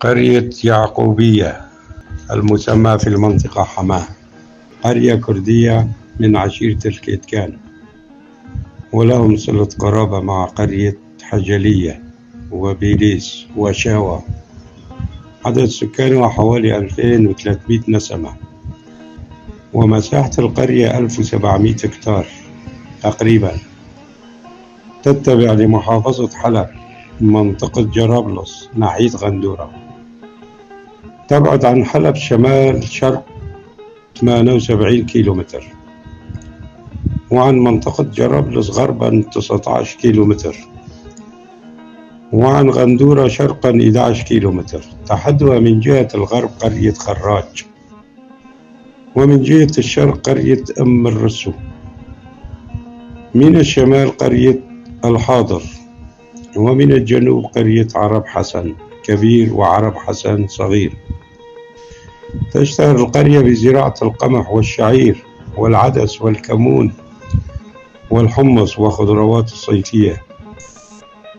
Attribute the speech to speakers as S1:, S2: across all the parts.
S1: قرية يعقوبية المسمى في المنطقة حماه، قرية كردية من عشيرة الكيتكان، ولهم صلة قرابة مع قرية حجلية وبيليس وشاوة. عدد سكانها حوالي 2300 نسمة، ومساحة القرية 1700 هكتار تقريبا. تتبع لمحافظة حلب منطقة جرابلس ناحية غندورة. تبعد عن حلب شمال شرق 78 كيلومتر، وعن منطقة جرابلس غربا 19 كيلومتر، وعن غندورة شرقا 11 كيلومتر. تحدها من جهة الغرب قرية خراج، ومن جهة الشرق قرية أم الرسو، من الشمال قرية الحاضر، ومن الجنوب قرية عرب حسن كبير وعرب حسن صغير. تشتهر القرية بزراعة القمح والشعير والعدس والكمون والحمص وخضروات الصيفية،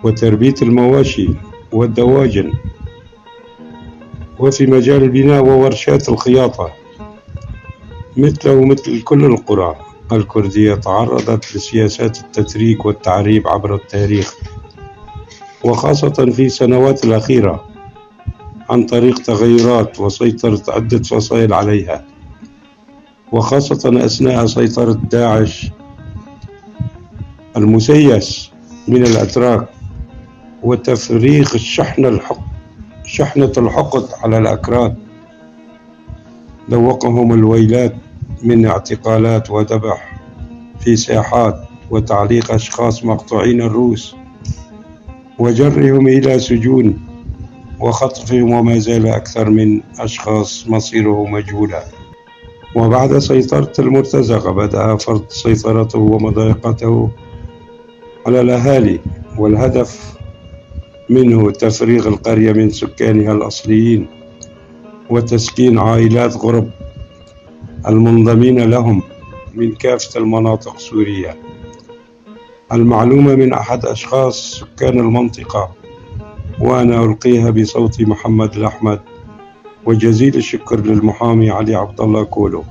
S1: وتربية المواشي والدواجن، وفي مجال البناء وورشات الخياطة. مثل كل القرى الكردية تعرضت لسياسات التتريك والتعريب عبر التاريخ، وخاصة في السنوات الأخيرة عن طريق تغيرات وسيطرة عدة فصائل عليها، وخاصة أثناء سيطرة داعش المسيس من الأتراك، وتفريغ شحنة الحقد على الأكراد. ذوقهم الويلات من اعتقالات وذبح في ساحات، وتعليق أشخاص مقطوعين الرؤوس، وجرهم إلى سجون، وخطفهم، وما زال أكثر من أشخاص مصيره مجهولا. وبعد سيطرة المرتزقة بدأ فرض سيطرته ومضايقته على الأهالي، والهدف منه تفريغ القرية من سكانها الأصليين، وتسكين عائلات غرب المنضمين لهم من كافة المناطق سوريا. المعلومة من أحد أشخاص سكان المنطقة، وأنا ألقيها بصوت محمد الأحمد، وجزيل الشكر للمحامي علي عبد الله كولو.